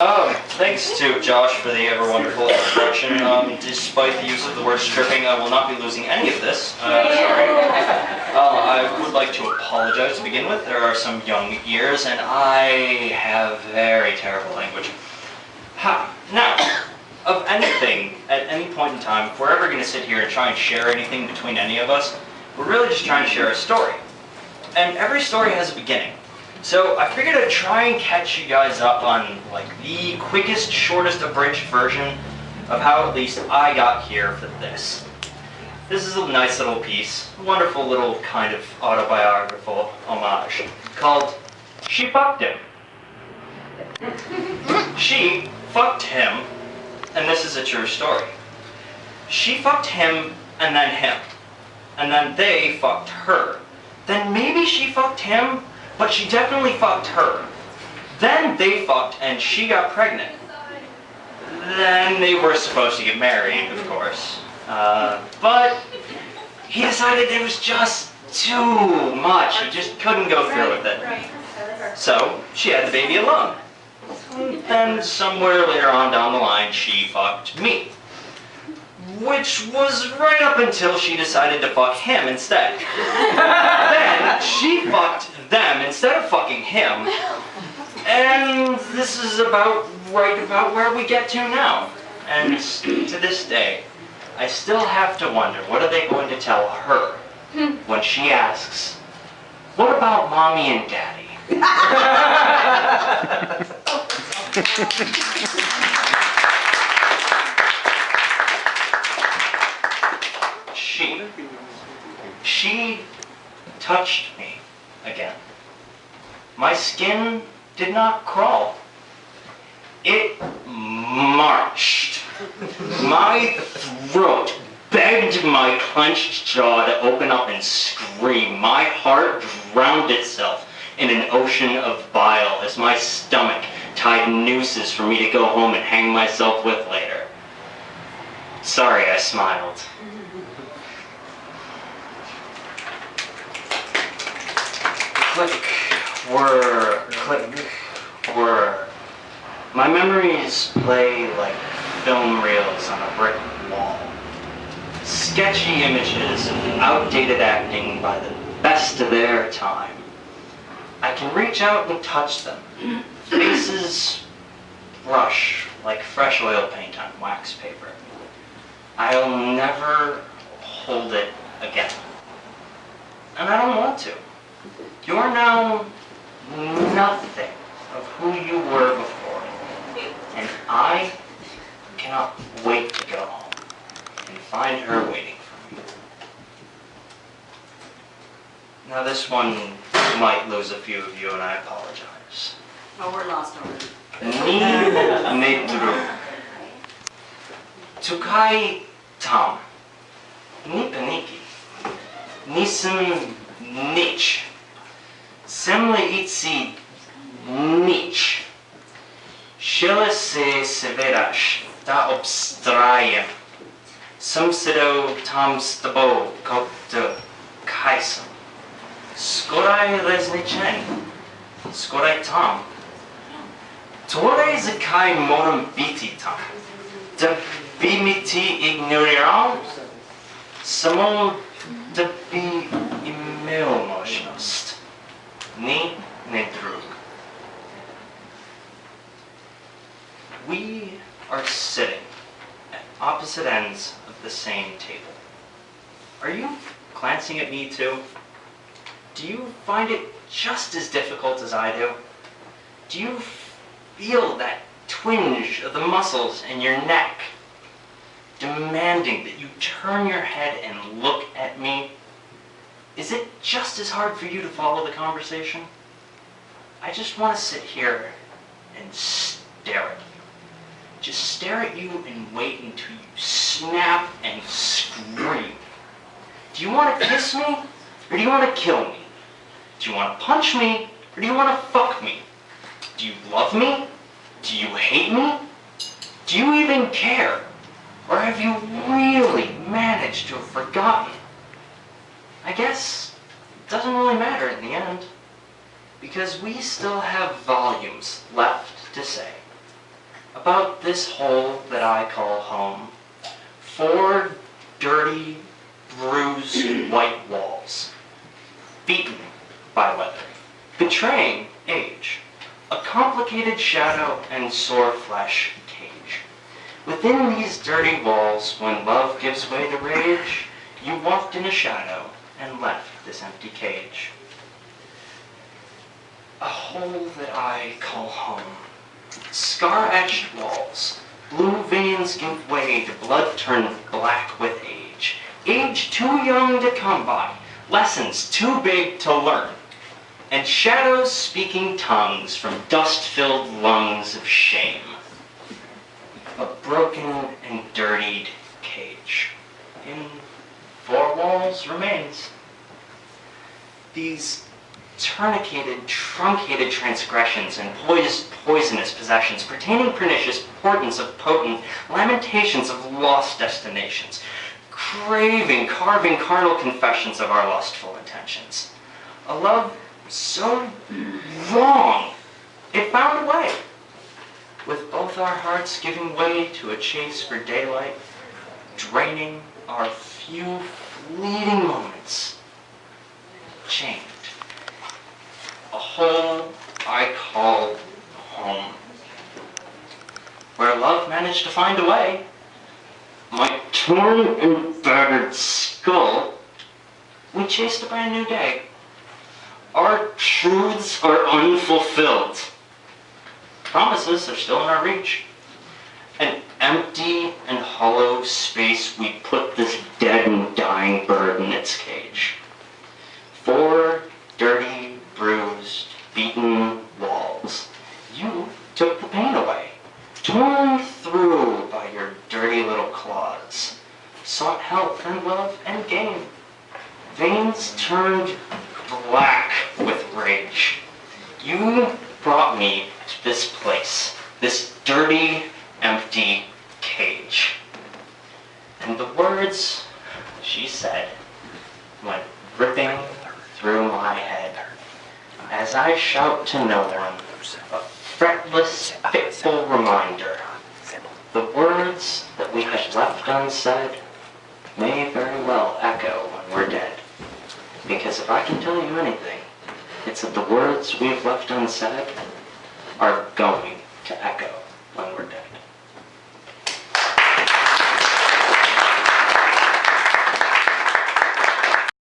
Thanks to Josh for the ever wonderful introduction. Despite the use of the word stripping, I will not be losing any of this. Sorry. I would like to apologize to begin with. There are some young ears, and I have very terrible language. Now, of anything, at any point in time, if we're ever going to sit here and try and share anything between any of us, we're really just trying to share a story. And every story has a beginning. So I figured I'd try and catch you guys up on like the quickest, shortest, abridged version of how at least I got here for this. This is a nice little piece, a wonderful little kind of autobiographical homage called She Fucked Him. She fucked him, and this is a true story. She fucked him and then they fucked her. Then maybe she fucked him, but she definitely fucked her. Then they fucked and she got pregnant. Then they were supposed to get married, of course. But he decided it was just too much. He just couldn't go through with it. So she had the baby alone. Then somewhere later on down the line, she fucked me. Which was right up until she decided to fuck him instead. Then she fucked them instead of fucking him. And this is right about where we get to now. And to this day, I still have to wonder, what are they going to tell her when she asks, what about mommy and daddy? She touched me again. My skin did not crawl. It marched. My throat begged my clenched jaw to open up and scream. My heart drowned itself in an ocean of bile as my stomach tied nooses for me to go home and hang myself with later. Sorry, I smiled. Click, whir, click, whir. My memories play like film reels on a brick wall. Sketchy images of outdated acting by the best of their time. I can reach out and touch them. Faces brush like fresh oil paint on wax paper. I'll never hold it again. And I don't want to. You're now nothing of who you were before. And I cannot wait to go home and find her waiting for me. Now this one might lose a few of you, and I apologize. Oh, we're lost already. Ni nedru. Tukai tam. Ni paniki. Nisem nich. Semle itsi nich. Shele se severash da obstrajem. Sumsido tam stabo kopto kaisam. Skoraj reznichen. Skoraj tam. Tore zakaj moram biti tam. Da bi mi ti ignoriral. Samo da bi imel možnost. Ni nedrug. We are sitting at opposite ends of the same table. Are you glancing at me too? Do you find it just as difficult as I do? Do you feel that twinge of the muscles in your neck, demanding that you turn your head and look at me? Is it just as hard for you to follow the conversation? I just want to sit here and stare at you. Just stare at you and wait until you snap and scream. Do you want to kiss me, or do you want to kill me? Do you want to punch me, or do you want to fuck me? Do you love me? Do you hate me? Do you even care? Or have you really managed to have forgotten? I guess it doesn't really matter in the end, because we still have volumes left to say. about this hole that I call home. 4 dirty, bruised white walls, beaten by weather, betraying age, a complicated shadow and sore flesh cage. Within these dirty walls, when love gives way to rage, you walked in a shadow and left this empty cage. A hole that I call home. Scar-etched walls, blue veins give way to blood turned black with age. Age too young to come by, lessons too big to learn, and shadows speaking tongues from dust-filled lungs of shame. A broken and dirtied cage. In 4 walls remains. These tourniqueted, truncated transgressions and poisonous possessions, pertaining pernicious portents of potent lamentations of lost destinations, craving, carving carnal confessions of our lustful intentions. A love so wrong, it found a way, with both our hearts giving way to a chase for daylight, draining our few fleeting moments, chained. A hole I call home, where love managed to find a way. My torn and battered skull, we chased a brand new day. Our truths are unfulfilled. Promises are still in our reach. An empty and hollow space, we put this dead and dying bird in its cage. 4 dirty, bruised, beaten walls. You took the pain away, torn through by your dirty little claws, sought health and love and gain. Veins turned black with rage. You brought me to this place, this dirty, empty cage. And the words she said went ripping through my head as I shout to no one, a fretless, fitful reminder. The words that we had left unsaid may very well echo when we're dead. Because if I can tell you anything, it's that the words we've left unsaid are going to echo when we're dead.